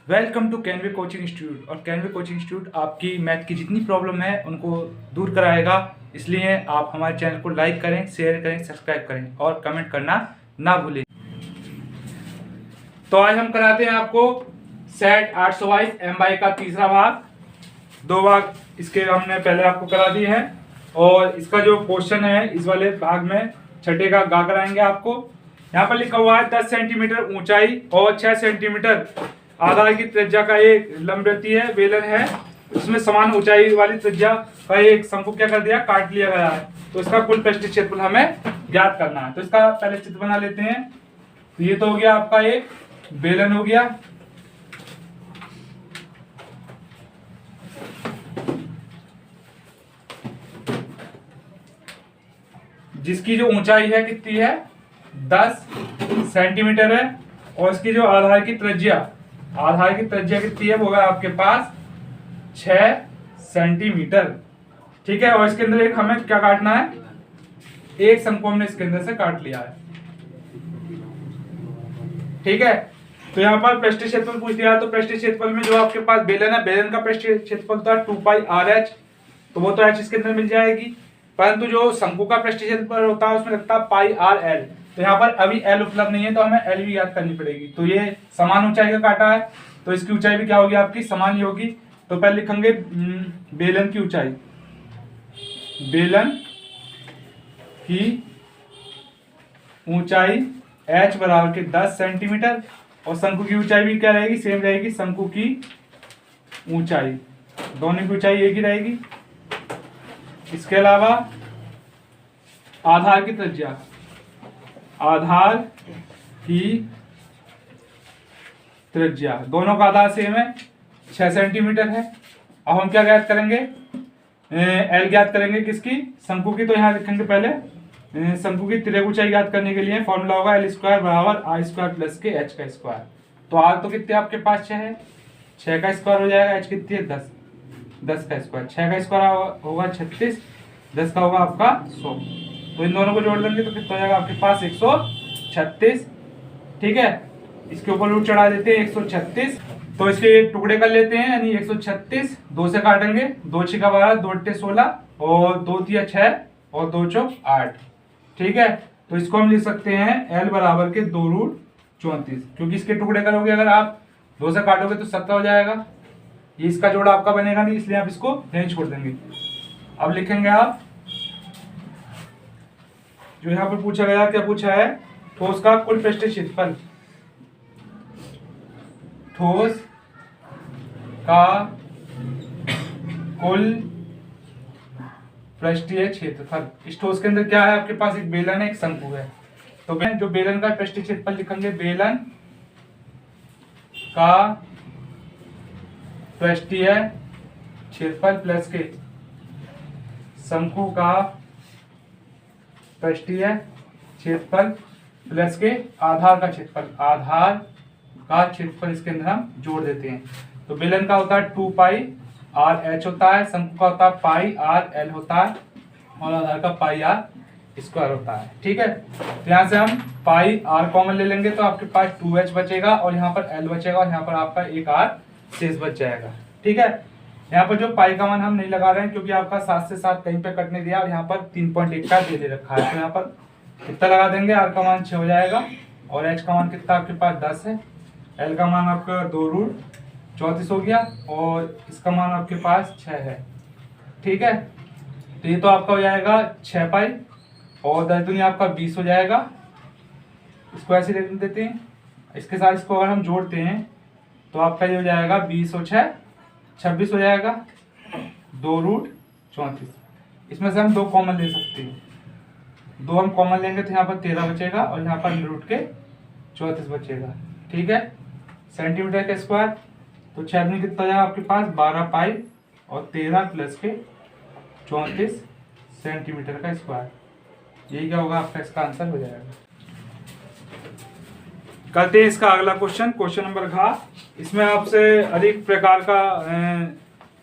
Welcome to Canway coaching institute. और Canway coaching institute आपकी math की जितनी प्रॉब्लम है उनको दूर कराएगा। इसलिए आप हमारे चैनल को लाइक करें, शेयर करें, सब्सक्राइब करें और कमेंट करना ना भूलें। तो आज हम कराते हैं आपको सेट 822 MY का तीसरा भाग। दो भाग इसके हमने पहले आपको करा दिए हैं और इसका जो क्वेश्चन है इस वाले भाग में छठे का गा कराएंगे आपको। यहाँ पर लिखा हुआ है 10 सेंटीमीटर ऊंचाई और 6 सेंटीमीटर आधार की त्रिज्या का एक लंबवृत्तीय बेलन है। उसमें समान ऊंचाई वाली त्रिज्या का एक शंकु क्या कर दिया, काट लिया गया है। तो इसका कुल पृष्ठीय क्षेत्रफल हमें ज्ञात करना है। तो इसका पहले चित्र बना लेते हैं। तो ये तो हो गया आपका एक बेलन हो गया, जिसकी जो ऊंचाई है कितनी है, 10 सेंटीमीटर है। और इसकी जो आधार की त्रिज्या कितनी है, वो है आपके पास 6 सेंटीमीटर। ठीक है। और इसके अंदर एक हमें क्या काटना है, एक शंकु हमने इसके अंदर से काट लिया है। ठीक है। तो यहाँ पर पृष्ठीय क्षेत्रफल पूछ दिया है। तो पृष्ठीय क्षेत्रफल में जो आपके पास बेलन है, बेलन का पृष्ठीय क्षेत्रफल था 2πRh। तो वो तो h इसके अंदर मिल जाएगी, परंतु जो शंकु का पृष्ठीय क्षेत्रफल होता है उसमें लगता है πRl। तो यहाँ पर अभी l उपलब्ध नहीं है, तो हमें l भी याद करनी पड़ेगी। तो ये समान ऊंचाई का काटा है, तो इसकी ऊंचाई भी क्या होगी, आपकी समान ही होगी। तो पहले लिखेंगे बेलन की ऊंचाई, बेलन की ऊंचाई h बराबर के 10 सेंटीमीटर और शंकु की ऊंचाई भी क्या रहेगी, सेम रहेगी। शंकु की ऊंचाई, दोनों की ऊंचाई एक ही रहेगी। इसके अलावा आधार की त्रिज्या, आधार की त्रिज्या दोनों का आधार सेम है, 6 सेंटीमीटर है। अब हम क्या ज्ञात करेंगे, एल ज्ञात करेंगे किसकी, शंकु की। तो यहाँ लिखेंगे पहले शंकु की तिर्यक ऊंचाई ज्ञात करने के लिए फॉर्मूला होगा L² बराबर r² प्लस के h का स्क्वायर। तो r तो कितने आपके पास 6 है, 6 का स्क्वायर हो जाएगा, h कितनी है 10, 10 का स्क्वायर, 6 का स्क्वायर होगा 36, 10 का होगा आपका 100। तो इन दोनों को जोड़ देंगे तो कितना हो जाएगा आपके पास 136। ठीक है। इसके ऊपर रूट चढ़ा देते हैं 136। तो इसके टुकड़े कर लेते हैं, यानी 136 2 से काटेंगे, 2 6 का 12, 2 8 16 और 2 3 6 और 2 4 8। ठीक है। तो इसको हम लिख सकते हैं L बराबर के 2√34, क्योंकि इसके टुकड़े करोगे अगर आप 2 से काटोगे तो 17 हो जाएगा। ये इसका जोड़ा आपका बनेगा नहीं, इसलिए आप इसको नहीं छोड़ देंगे। अब लिखेंगे आप जो यहाँ पर पूछा गया, क्या पूछा है, ठोस का कुल पृष्ठीय क्षेत्रफल, ठोस का कुल पृष्ठीय क्षेत्रफल। इस ठोस के अंदर क्या है, आपके पास एक बेलन है, एक शंकु है। तो जो बेलन का पृष्ठीय क्षेत्रफल लिखेंगे, बेलन का पृष्ठीय क्षेत्रफल प्लस के शंकु का पृष्ठीय क्षेत्रफल प्लस के आधार का क्षेत्रफल, आधार का क्षेत्रफल इसके अंदर हम जोड़ देते हैं। तो बेलन का होता है 2πRh होता है, शंकु का होता है πRl होता है और आधार का πr² होता है। ठीक है। तो यहाँ से हम πr कॉमन ले लेंगे तो आपके पास 2h बचेगा और यहाँ पर l बचेगा और यहाँ पर आपका एक r शेष बच जाएगा। ठीक है। यहाँ पर जो पाई का मान हम नहीं लगा रहे हैं, क्योंकि आपका 7 से 7 कहीं पे कटने दिया और यहाँ पर 3.1 का दे रखा है। तो यहाँ पर कितना लगा देंगे, r का मान 6 हो जाएगा और h का मान कितना आपके पास 10 है, l का मान आपका 2√34 हो गया और इसका मान आपके पास 6 है। ठीक है। तो ये तो आपका हो जाएगा 6 पाई और 10 दूनी आपका 20 हो जाएगा। इसको ऐसे लिख देते हैं, इसके साथ इसको अगर हम जोड़ते हैं तो आपका ये हो जाएगा 20 और 6 26 हो जाएगा, 2√34। इसमें से हम 2 कॉमन ले सकते हैं, 2 हम कॉमन लेंगे तो यहाँ पर 13 बचेगा और यहाँ पर √34 बचेगा। ठीक है। सेंटीमीटर का स्क्वायर, तो 6 में कितना जाएगा आपके पास 12 पाई और 13 प्लस के 34 सेंटीमीटर का स्क्वायर। यही क्या होगा आपका, इसका आंसर हो जाएगा। करते हैं इसका अगला क्वेश्चन, क्वेश्चन नंबर घ। इसमें आपसे अधिक प्रकार का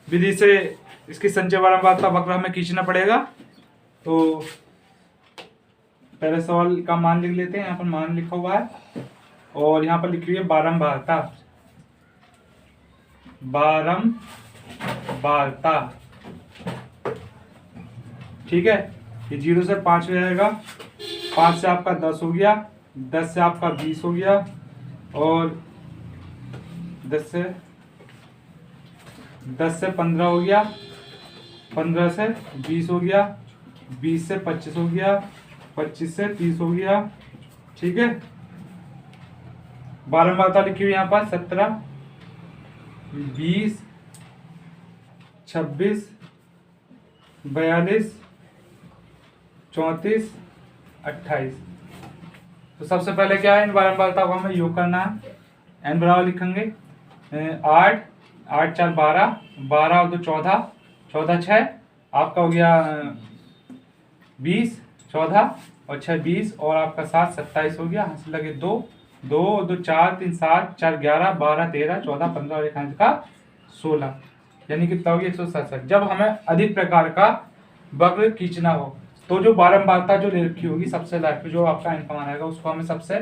विधि से इसकी संचय बारंबारता वक्र हमें खींचना पड़ेगा। तो पहले सवाल का मान लिख लेते हैं। यहाँ पर मान लिखा हुआ है और यहाँ पर लिखी हुई है बारंबारता। बारंबारता। ठीक है, ये 0 से 5 हो जाएगा, 5 से आपका 10 हो गया, 10 से आपका 20 हो गया, और 10 से 15 हो गया, 15 से 20 हो गया, 20 से 25 हो गया, 25 से 30 हो गया। ठीक है, बारंबारता लिखी हुई यहाँ पर 17, 20, 26, 42, 34, 28। तो सबसे पहले क्या है, इन बारंबारता को हमें योग करना है। n बराबर लिखेंगे 8, 8 4 12, 12 और 2 14, 14 6 आपका हो गया 20, 14 और 6 20, और आपका 7 27 हो गया। हाथ लगे 2, 2 2 4 3 7 4 11 12 13 14 15 और एक हाथ का 16, यानी कितना हो गया 167। जब हमें अधिक प्रकार का वक्र खींचना हो तो जो बारंबारता जो ले रखी होगी सबसे लास्ट में जो आपका n कमान आएगा उसको हमें सबसे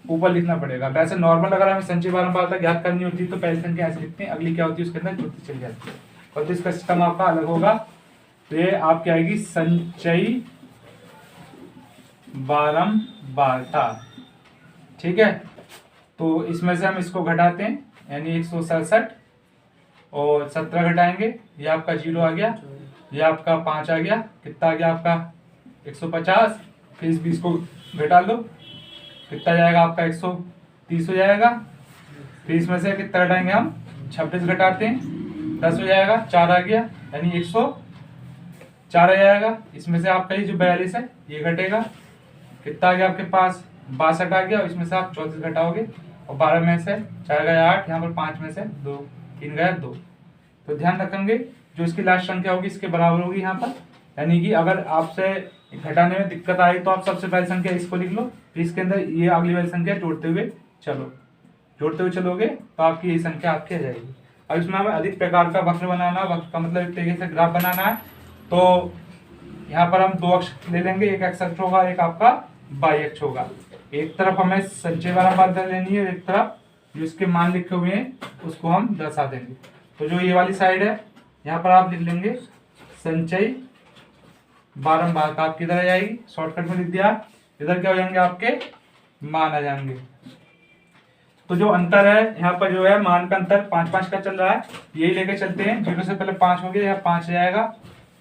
ऊपर लिखना पड़ेगा। वैसे नॉर्मल अगर हमें संचयी बारंबारता ज्ञात करनी होती है तो पहली संख्या ऐसे लिखते हैं, अगली क्या होती है उसके अंदर जुड़ती चली जाती है, और तो इसका सिस्टम आपका अलग होगा। तो ये आपकी आएगी संचयी बारंबारता। ठीक है, तो इसमें से हम इसको घटाते हैं, यानी 167 और 17 घटाएंगे, ये आपका 0 आ गया, ये आपका 5 आ गया, कितना आ गया आपका 150, फिर इस 20 को घटा लो, कितना जाएगा आपका 130 हो जाएगा। फिर इसमें से कितना घटाएंगे हम, 26 घटाते हैं, 10 हो जाएगा, 4 आ गया, यानी 104 आ जाएगा। इसमें से आपका ये जो 42 है ये घटेगा, कितना आ गया आपके पास 62 आ गया, और इसमें से आप 34 घटाओगे, और 12 में से 4 गया 8, यहाँ पर 5 में से 2, 3 गया 2। तो ध्यान रखेंगे जो इसकी लास्ट संख्या होगी इसके बराबर होगी यहाँ पर, यानी कि अगर आपसे घटाने में दिक्कत आई तो आप सबसे पहली संख्या इसको लिख लो, फिर इसके अंदर ये अगली वाली संख्या जोड़ते हुए चलोगे तो आपकी यही संख्या आपकी आ जाएगी। अब इसमें हमें अधिक प्रकार का वक्र बनाना है, वक्र का मतलब एक तरीके से ग्राफ बनाना है। तो यहाँ पर हम 2 अक्ष ले लेंगे, एक एक्स अक्ष होगा, एक आपका वाई अक्ष होगा। एक तरफ हमें संचयी बारंबारता लेनी है, एक तरफ जो इसके मान लिखे हुए हैं उसको हम दर्शा देंगे। तो जो ये वाली साइड है यहाँ पर आप लिख लेंगे संचयी बारंबारता, आपकी इधर आ जाएगी, शॉर्टकट में लिख दिया, इधर क्या हो जाएंगे आपके मान आ जाएंगे। तो जो अंतर है यहाँ पर जो है मान का अंतर 5 5 का चल रहा है, यही लेके चलते हैं। 0 से पहले 5 हो गया, यहाँ 5 हो जाएगा,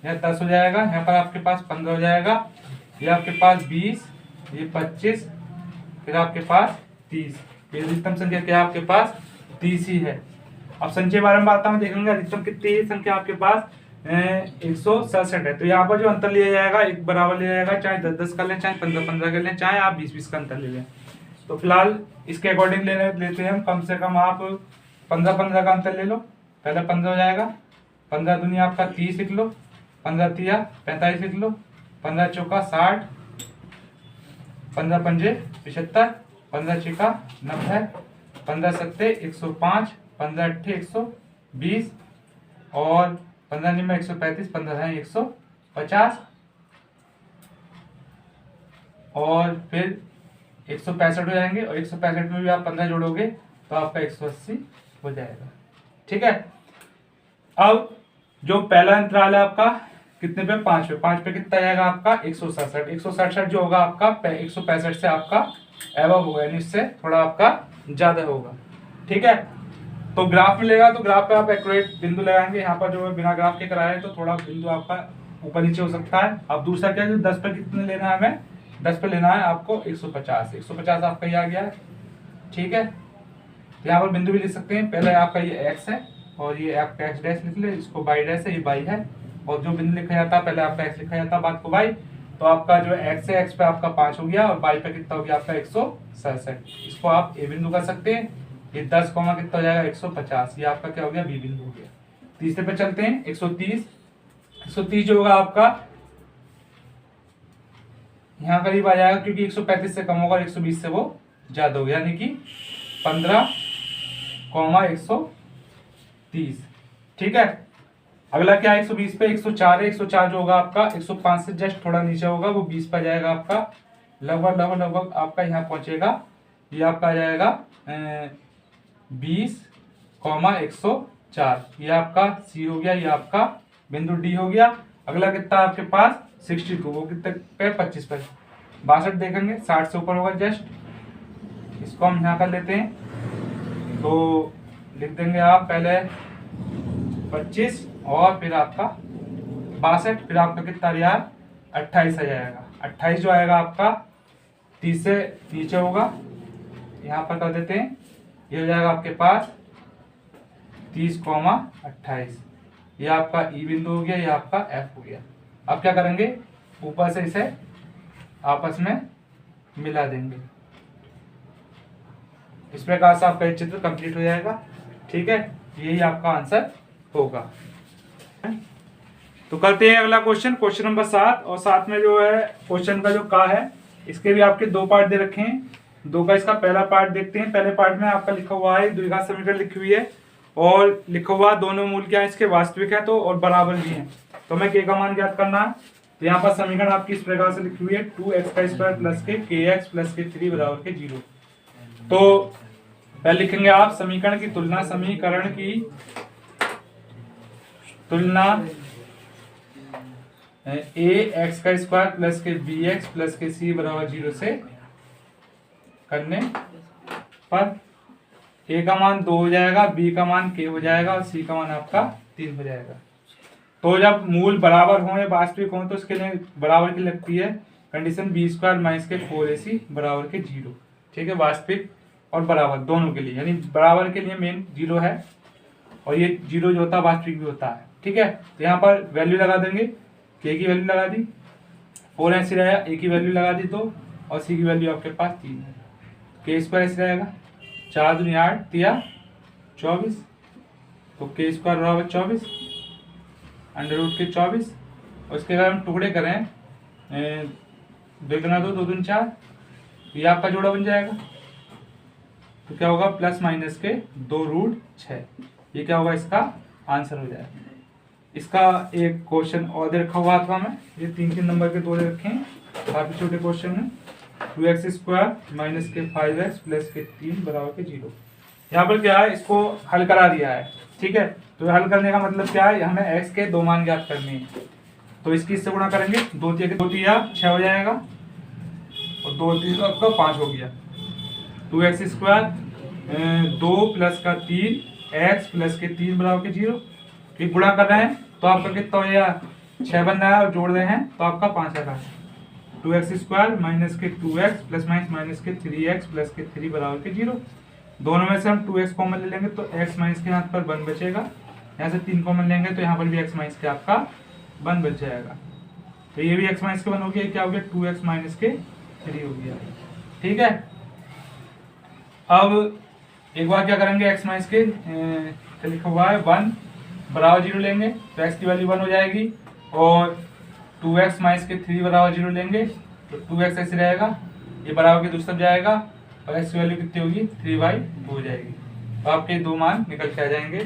यहाँ 10 हो जाएगा, यहाँ पर आपके पास 15 हो जाएगा, ये आपके पास 20, ये 25, फिर आपके पास 30। ये अधिकतम संख्या क्या है आपके पास 30 ही है। अब संचयी बारंबारता में देखेंगे अधिकतम कितनी संख्या आपके पास 167 है। तो यहाँ पर जो अंतर लिया जाएगा एक बराबर लिया जाएगा, चाहे 10 10 कर लें, चाहे 15 15 कर लें, चाहे आप 20 20 का अंतर ले लें। तो फिलहाल इसके अकॉर्डिंग लेते हैं हम, कम से कम आप 15 15 का अंतर ले लो। पहले 15 हो जाएगा, 15 दूनी आपका 30 लिख लो, 15 तिया 45 लिख लो, 15 चौका 60, 15 पंजे 75, 15 छिका 90, 15 सत्ते 105, 15 अट्ठे 120, और 15 निम्न 135, 15 है 150, और फिर 165 हो जाएंगे, और 165 में भी आप 15 जोड़ोगे तो आपका 180 हो जाएगा। ठीक है, अब जो पहला अंतराल है आपका कितने पे 5 पे, 5 पे कितना जाएगा आपका 167, 167 जो होगा आपका 165 से आपका एबव होगा, यानी इससे थोड़ा आपका ज्यादा होगा। ठीक है, तो ग्राफ मिलेगा तो ग्राफ पे आप एक्यूरेट बिंदु लगाएंगे। यहाँ पर जो है बिना ग्राफ के कराए तो थोड़ा बिंदु आपका ऊपर नीचे हो सकता है। अब दूसरा क्या है, 10 पे कितने लेना है हमें, 10 पे लेना है आपको 150, 150 आपका ये आ गया है। ठीक है, यहाँ पर बिंदु भी लिख सकते हैं, पहले आपका ये x है और ये आपका x डैश लिख ले, इसको y डैश है, ये y है, और जो बिंदु लिखा जाता है पहले आपका x लिखा जाता है बाद को y। तो आपका जो x है, x पे आपका 5 हो गया, और y पे कितना हो गया आपका 167। इसको आप a बिंदु कर सकते हैं। ये 10 कॉमा कितना हो जाएगा 150, ये आपका क्या हो गया b बिंदु हो गया। तीसरे पे चलते हैं 130, 130 जो होगा आपका यहाँ करीब आ जाएगा, क्योंकि 135 से कम होगा, 120 से वो ज्यादा होगा, यानी कि 15,130। ठीक है, अगला क्या है 120 पे 104 है, 104 जो होगा आपका 105 से जस्ट थोड़ा नीचे होगा, वो 20 पर जाएगा आपका, लगभग आपका यहाँ पहुंचेगा, ये आपका आ जाएगा 20,130। 4, ये आपका सी हो गया, ये आपका बिंदु डी हो गया। अगला कितना आपके पास 62, वो कितने पे 25 पे 62 देखेंगे, 60 से ऊपर होगा जस्ट, इसको हम यहाँ कर लेते हैं। तो लिख देंगे आप पहले 25 और फिर आपका 62, फिर आपका कितना रिया 28 आ जाएगा। 28 जो आएगा आपका 30 से नीचे होगा, यहाँ पर कर देते हैं, ये हो जाएगा आपके पास 30,28। ये आपका ई बिंदु हो गया, ये आपका एफ हो गया। अब क्या करेंगे, ऊपर से इसे आपस में मिला देंगे। इस प्रकार से आपका चित्र कंप्लीट हो जाएगा। ठीक है, यही आपका आंसर होगा। तो करते हैं अगला क्वेश्चन, क्वेश्चन नंबर 7। और 7 में जो है क्वेश्चन का जो का है, इसके भी आपके 2 पार्ट दे रखे हैं। 2 का इसका पहला पार्ट देखते हैं। पहले पार्ट में आपका लिखा हुआ है द्विघात समीकरण लिखी हुई है और लिखा हुआ दोनों मूल क्या है इसके वास्तविक है तो और बराबर भी है। तो हमें के का मान ज्ञात करना है। तो यहाँ पर समीकरण आपकी इस प्रकार से लिखी हुई है 2x² प्लस के x प्लस के 3 बराबर के 0। तो पहले लिखेंगे आप समीकरण की तुलना, समीकरण की तुलना ax² प्लस के bx प्लस के c बराबर 0 से करने पर a का मान 2 हो जाएगा, b का मान k हो जाएगा और c का मान आपका 3 हो जाएगा। तो जब मूल बराबर हों या वास्तविक हों तो इसके लिए बराबर की लगती है कंडीशन b² माइनस के 4ac बराबर के 0। ठीक है, वास्तविक और बराबर दोनों के लिए, यानी बराबर के लिए मेन 0 है और ये 0 जो होता है वास्तविक भी होता है। ठीक है, तो यहाँ पर वैल्यू लगा देंगे, k की वैल्यू लगा दी 4ac रहेगा, a की वैल्यू लगा दी 2 और c की वैल्यू आपके पास 3 है। k² ऐसे रहेगा 4 दूनी 8 तिया 24, तो k² बराबर 24 अंडर रूट के 24। और इसके अगर हम टुकड़े करें दुगना 2 2 दूनी 4, ये आपका जोड़ा बन जाएगा। तो क्या होगा प्लस माइनस के 2 रूट 6, ये क्या होगा इसका आंसर हो जाएगा। इसका एक क्वेश्चन और दे रखा हुआ था, हमें ये 3 नंबर के 2 दे रखे हैं, काफी छोटे क्वेश्चन है। 2x² माइनस के 5x प्लस के 3 बराबर के 0। यहाँ पर क्या है, इसको हल करा दिया है। ठीक है, तो हल करने का मतलब क्या है, हमें x के 2 मान ज्ञात करने हैं। तो इसकी इससे गुणा करेंगे, 2 तिया 6 हो जाएगा और 2 3 आपका 5 हो गया। 2x² 2 प्लस का 3 x प्लस के 3 बराबर के 0। ये गुणा कर रहे हैं तो आपका कितना हो जाएगा 6 बन रहा है और जोड़ रहे हैं तो आपका 5 आ रहा है। 2x² माइनस के 2x प्लस माइनस के 3x प्लस के 3 बराबर के 0। दोनों में से हम 2x कॉमन ले लेंगे तो x माइनस के यहाँ पर 1 बचेगा, यहाँ से 3 कॉमन लेंगे तो यहाँ पर भी x माइनस के आपका 1 बच जाएगा। तो ये भी x माइनस के 1 हो गया, क्या हो गया 2x माइनस के 3 हो गया। ठीक है, अब एक बार क्या करेंगे, x माइनस के लिखा हुआ है 1 बराबर 0 लेंगे तो x की वैल्यू 1 हो जाएगी और 2x माइनस के 3 बराबर 0 लेंगे तो 2x ऐसे रहेगा, ये बराबर के दूसरी तरफ जाएगा और x की वैल्यू कितनी होगी 3/2 हो जाएगी। तो आपके 2 मान निकल के आ जाएंगे।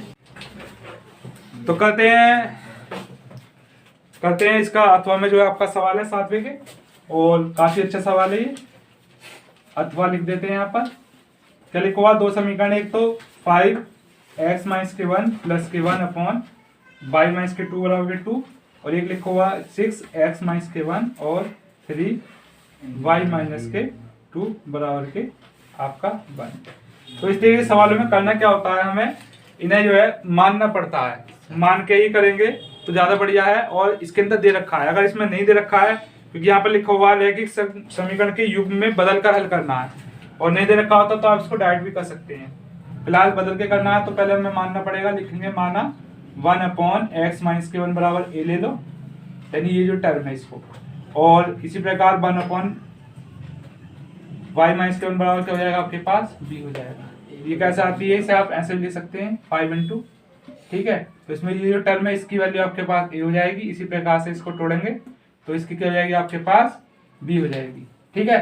तो करते हैं इसका अथवा में जो है आपका सवाल है 7वें के, और काफी अच्छा सवाल है ये। अथवा लिख देते हैं यहाँ पर, क्या लिखा हुआ 2 समीकरण, एक तो 5x माइनस के 1 प्लस के 1 अपॉन y माइनस के 2 बराबर के 2, और एक लिखा हुआ 6x माइनस के 1 और 3y माइनस के 2 बराबर के आपका 1। तो इस तरीके के सवालों में करना क्या होता है, हमें इन्हें जो है मानना पड़ता है, मान के ही करेंगे तो ज्यादा बढ़िया है। और इसके अंदर दे रखा है, अगर इसमें नहीं दे रखा है क्योंकि यहाँ पर लिखा हुआ है कि समीकरण के युग्म में बदल कर हल करना है, और नहीं दे रखा होता तो आप इसको डायरेक्ट भी कर सकते हैं। फिलहाल बदल के करना है तो पहले हमें मानना पड़ेगा, लिखेंगे माना 1 अपॉन x माइनस के 1 बराबर a ले लो, यानी ये जो टर्म है इसको, और इसी प्रकार 1 अपॉन y माइनस के 1 बराबर क्या हो जाएगा आपके पास b हो जाएगा। ये कैसे आती है, इसे आप ऐसे ले सकते हैं 5 into। ठीक है, तो इसमें ये जो टर्म है इसकी वैल्यू आपके पास a हो जाएगी, इसी प्रकार से इसको तोड़ेंगे तो इसकी क्या हो जाएगी आपके पास b हो जाएगी। ठीक है,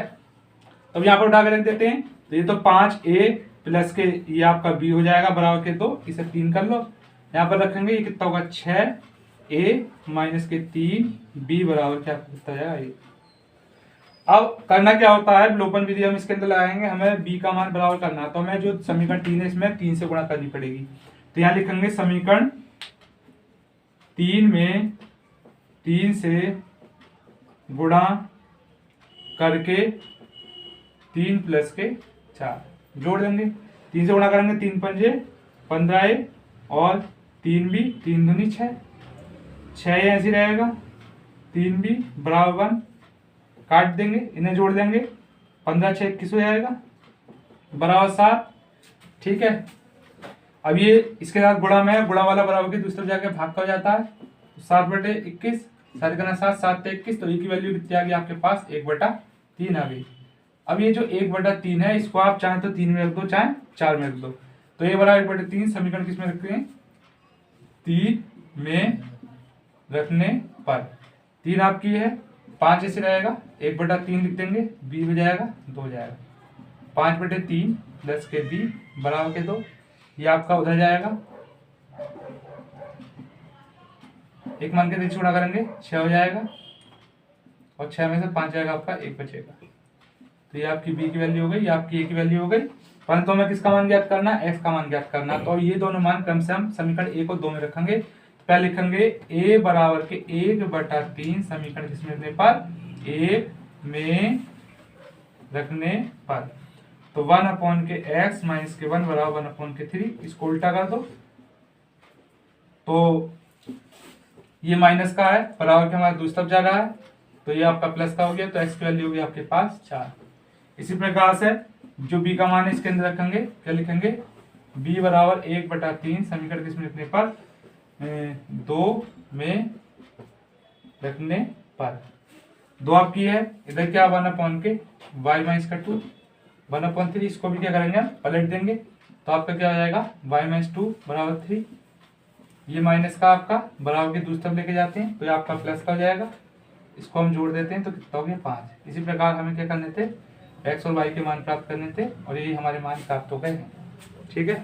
तो यहाँ पर उठा के रख देते हैं, तो ये तो 5a प्लस के ये आपका b हो जाएगा बराबर के 2, इसे 3 कर लो, यहाँ पर रखेंगे ये कितना होगा 6a माइनस के 3b बराबर क्या कितना जाएगा ये। अब करना क्या होता है, विलोपन विधि हम इसके अंदर लगाएंगे, हमें b का मान बराबर करना है, तो हमें जो समीकरण 3 है इसमें 3 से गुणा करनी पड़ेगी। तो यहाँ लिखेंगे समीकरण 3 में 3 से गुणा करके 3 प्लस के 4 जोड़ देंगे। 3 से गुणा करेंगे 3 पंजे 15 और 3 भी 3 दूनी 6, 6 ऐसे रहेगा, 3 भी बराबर 1 काट देंगे, इन्हें जोड़ देंगे, 15 6 21 हो जाएगा बराबर 7। ठीक है, अब ये इसके साथ गुणा में है, गुणा वाला बराबर के दूसरी तरफ जाके भाग का हो जाता है, 7/21 सारे करना 7 7 21, तो की वैल्यू कितनी आ गई आपके पास 1/3 आ गई। अब ये जो 1/3 है इसको आप चाहे तो 3 में रख दो चाहे 4 में रख दो, तो ये बराबर 1/3 समीकरण किस में रखते हैं 3 में रखने पर 3 आपकी है, 5 ऐसे रहेगा 1/3 लिख देंगे, b हो जाएगा 2 हो जाएगा, 5/3 प्लस के b बराबर के 2, ये आपका उधर जाएगा, एक मान के 3 गुणा करेंगे 6 हो जाएगा और 6 में से 5 जाएगा आपका 1 बचेगा, तो ये आपकी b की वैल्यू हो गई, ये आपकी a की वैल्यू हो गई। परंतु हमें किसका मान ज्ञात करना है, x का मान ज्ञात करना, तो ये दोनों मान क्रम से हम समीकरण 1 और 2 में रखेंगे। तो पहले लिखेंगे a बराबर के 1/3 समीकरण किसमें रखने पर 1 में रखने पर, तो 1 के x माइनस के 1 बराबर 1 के 3, इसको उल्टा कर दो, तो ये माइनस का है बराबर के हमारा दूसरी तरफ जा रहा है, तो ये आपका प्लस का हो गया, तो x की वैल्यू होगी आपके पास 4। इसी प्रकार से जो b का मान है इसके अंदर रखेंगे, क्या लिखेंगे b बराबर 1/3 समीकरण किसमें रखने पर 2 में रखने पर, 2 आपकी है, इधर क्या 1 के y माइनस का 2 1/3, इसको भी क्या करेंगे पलट देंगे, तो आपका क्या हो जाएगा y माइनस 2 बराबर 3, ये माइनस का आपका बराबर के दूसरी तरफ लेके जाते हैं, तो ये आपका प्लस का हो जाएगा, इसको हम जोड़ देते हैं तो कितना हो गया 5। इसी प्रकार हमें क्या करने थे x और y के मान प्राप्त करने थे, और ये हमारे मान प्राप्त हो गए हैं। ठीक है।